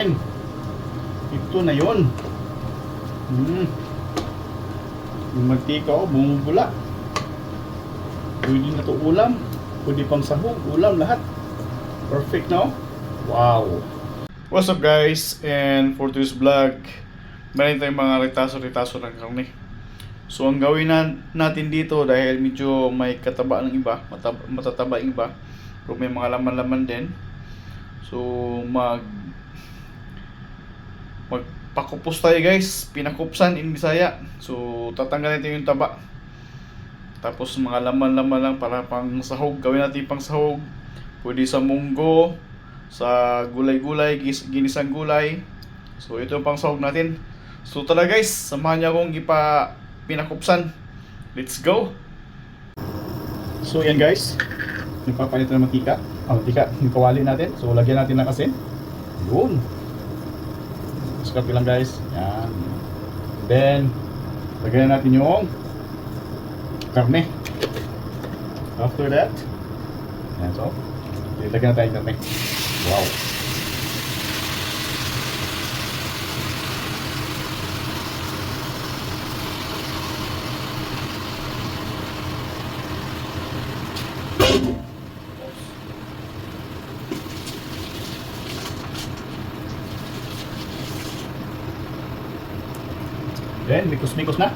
Ito na yun. Yung mantika bumubula. Pwede na to ulam. Pwede pang sahog, ulam, lahat. Perfect, no? Wow. What's up guys? And for today's vlog, meron tayong mga retaso-retaso ng karne. So ang gawin natin dito, dahil medyo may kataba ng iba, matataba ng iba, pero may mga laman-laman din. So magpakupos tayo guys, pinakupsan in Bisaya. So tatanggalin natin yung taba. Tapos mga laman-laman lang para pang sahog. Gawin natin pang sahog. Pwede sa munggo, sa gulay-gulay, ginisang gulay. So ito yung pang sahog natin. So tara guys, samahan niyo akong pinakupsan. Let's go! So yan guys, nagpapalit na ng mantika. Mantika, yung kawali natin. So lagyan natin ng asin. Yun. Scrappy lang guys. Yan. Then lagyan natin yung karne. After that, yan, so lagyan natin yung karne. Wow. Then, mikos-mikos na.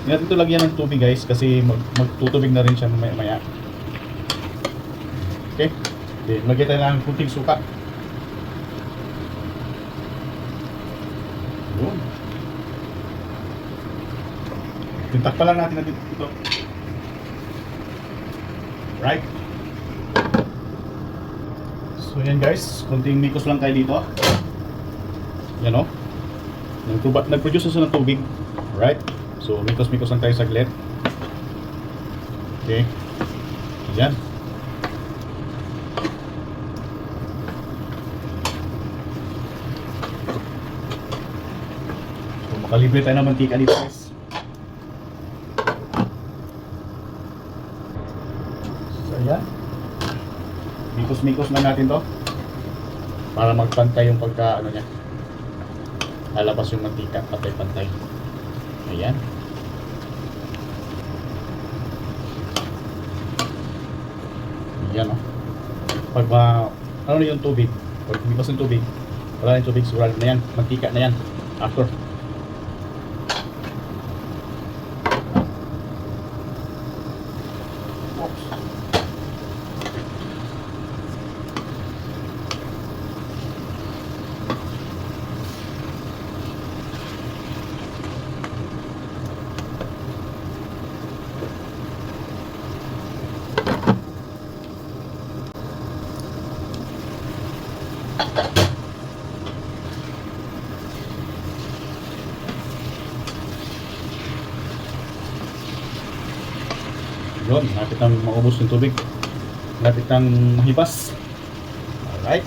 Hindi natin ito lagyan ng tubig guys, kasi magtutubig na rin siya maya-maya. Okay? Then, lagyan tayo ng kunting suka. Yun. Tintak pa lang natin ito. Right? So yan guys, kunting mikos lang tayo dito. Yan o. Nag-produce na ng tubig. Right? So mikos-mikos lang tayo saglit. Okay. Yan. So makalibre tayo ng mantika dito guys. So yan. Mikos-mikos na natin to para magpantay yung pagka niya, lalabas yung mantika, pantay-pantay. Ayan. Ayan o. Pag ano na yung tubig, pag mikos yung tubig, wala na yung tubig, surado na yan, mantika na yan after. Yun, lapit nang maubos yung tubig. Lapit nang mahibas. Alright.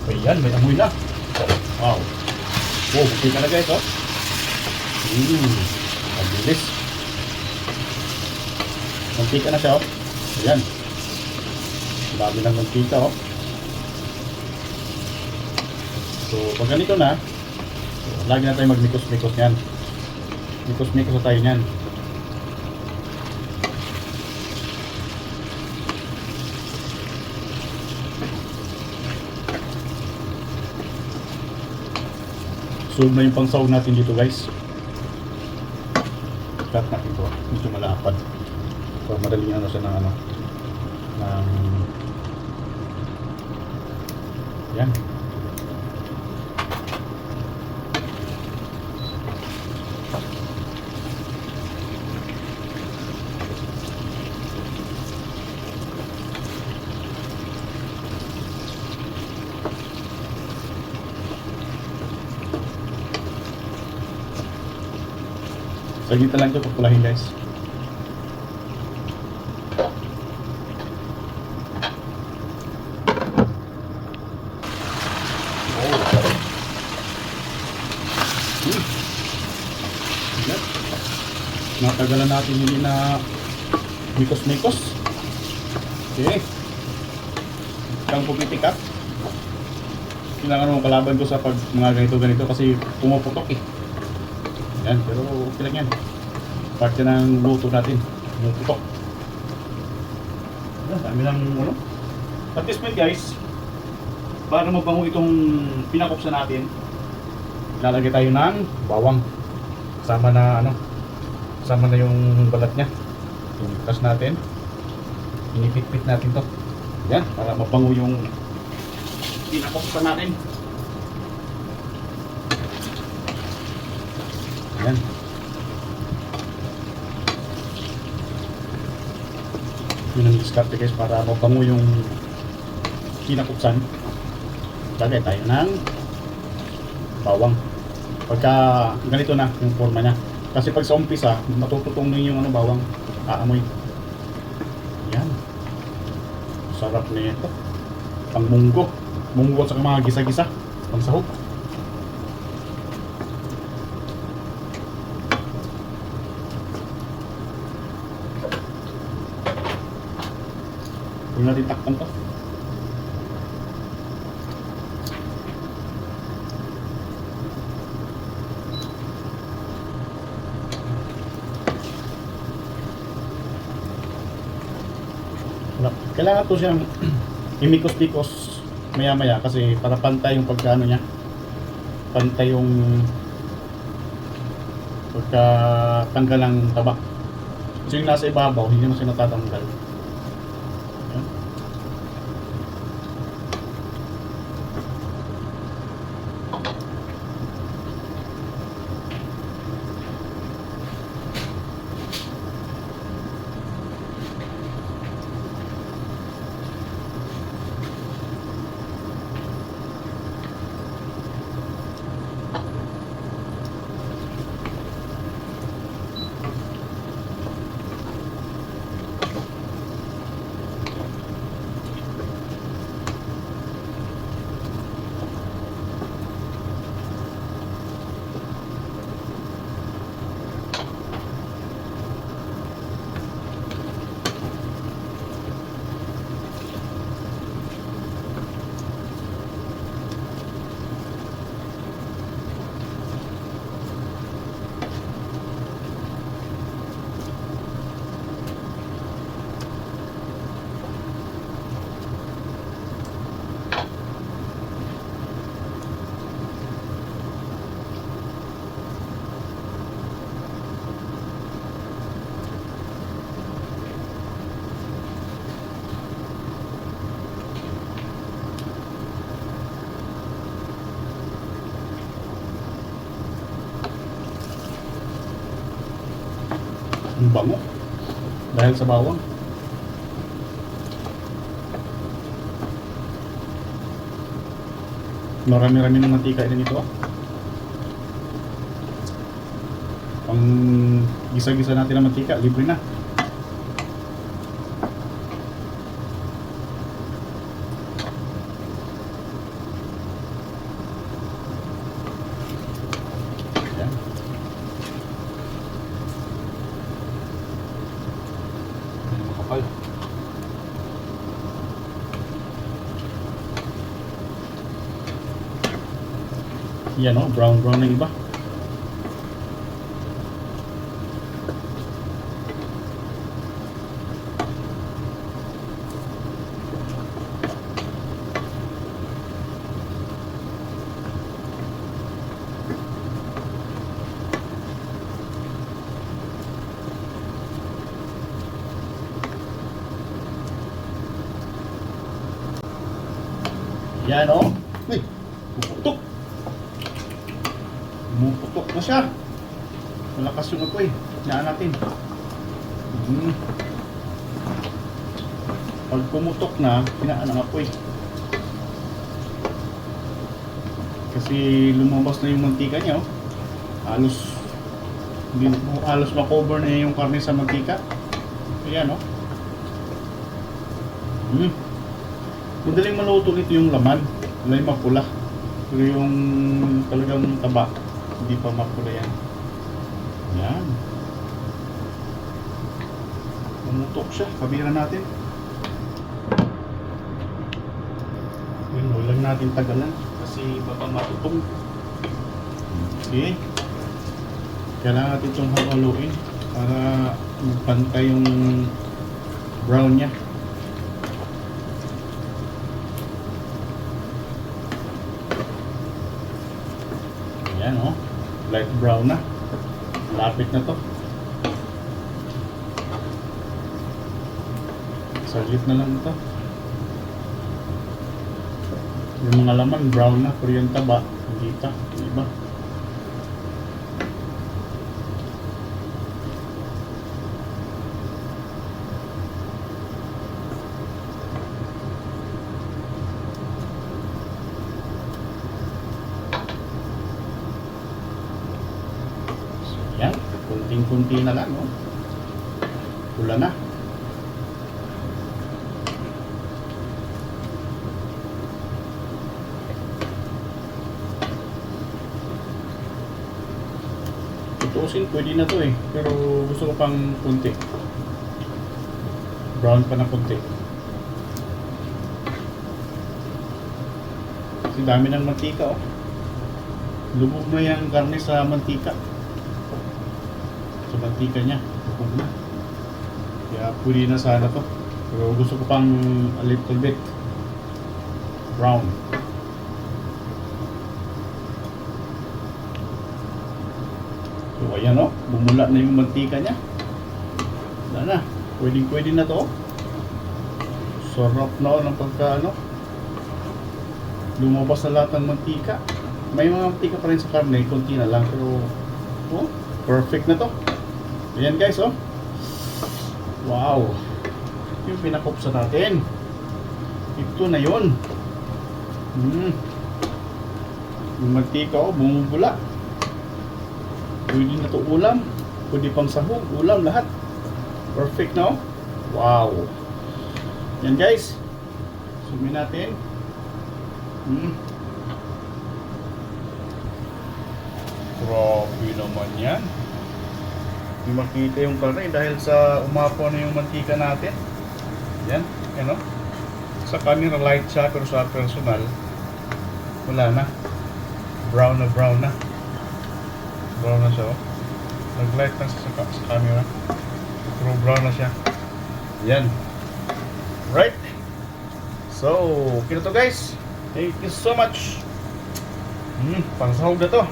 Ayan, may amoy na. Wow. Oh, buti ka na guys, oh. Ang bilis. Mantika na siya, oh. Ayan. Dami ng mantika, oh. So, pag ganito na, lagi na tayo magmikos-mikos yan. Mikos-mikos na tayo yan. So na yung pangsahog natin dito guys. Cut natin ito. Medyo malapad. So madaling ano siya ng Yan. Saglit na lang ito, pupulahin guys. Yan. Natagalan natin hindi na mikos-mikos. Okay. Kang pumitikat. Kailangan mo kalaban ko sa pag mga ganito-ganito kasi pumuputok eh. Yan, pero okay lang yan. Parte ng luto natin. Pumuputok. Yan, dami lang ano. At this point guys, para mabango itong pinakupsa natin, lalagay tayo ng bawang. Kasama na ano, kasama na yung balat niya. Iligtas natin. Inipit-pit natin to. Yan, para mabango yung pinakupsa natin. Yan. Yun ang diskarte guys para mabango yung kinakupsan. Lagay tayo ng bawang. Pagka ganito na yung forma niya. Kasi pag sa umpisa, matututong na yung ano, bawang. Aamoy. Yan. Sarap na ito. Pang munggo. Munggo at saka mga gisa-gisa. Pang sahog. Huwag natin takpan to. Kailangan to siyang imikos-pikos maya-maya kasi para pantay yung pagkaano niya. Pantay yung pagkatanggal ng taba. Kasi yung nasa ibabaw, hindi mo siya natatanggal. Ayan. Ang bango dahil sa bawang. Marami-rami ng mantika din ito. Pang gisa-gisa natin ng mantika, libre na. Yan. Makapal. Yan o, brown na iba. Yan o. Ay, pumuputok. Pumuputok na siya. Malakas yung apoy. Hinaan natin. Pag pumutok na, hinaan ang apoy. Kasi lumabas na yung mantika niya, oh. Halos makover na yung karne sa mantika. Ayan, oh. Madaling maluto nito yung laman. Wala yung mapula. Pero yung talagang taba, hindi pa mapula yan. Ayan. Pumutok siya. Kabira natin. Yun, huwag lang natin tagalan. Kasi baka matutong. Okay. Kailangan natin itong haluin para magpantay yung brown niya. Ayan, oh. Light brown na. Lapit na to. Saglit na lang ito. Yung mga laman brown na, pero yung taba hindi pa, hindi ba? So yan, kunting-kunti na lang, oh. Pula na. Tutusin, pwede na to eh. Pero gusto ko pang kunti. Brown pa na kunti. Kasi dami ng mantika, oh. Lubog na yung karne sa mantika. Sa mantika niya. Lubog na. Kaya pwede na sana to. Pero gusto ko pang a little bit brown. So ayan, oh, bumula na yung mantika niya. Wala na. Pwede na to. Sarap na, oh, ng pagka ano. Lumabas na lahat ng mantika. May mga mantika pa rin sa karne, konti na lang, pero oh, perfect na to. Ayan guys, oh. Wow. Yung pinakupsa natin. Ito na yun. Yung mantika, oh, bumubula. Pwede na to ulam. Pwede pang sahog, ulam, lahat. Perfect na, oh. Wow. Yan guys. Sumin natin. Grabe naman yan. Hindi makita yung karne dahil sa umapo na yung mantika natin. Yan, yan, oh. Sa camera light siya, pero sa personal wala na. Brown na brown na. Brown na siya, oh. Nag-light lang sa camera. Pero brown na siya. Yan. Right. So, okay na to guys. Thank you so much. Pangsahog na to.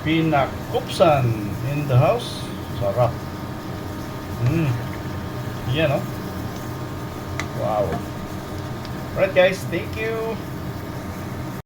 Pinakupsan in the house. Sarap. Yan, oh. Wow. Alright guys, thank you.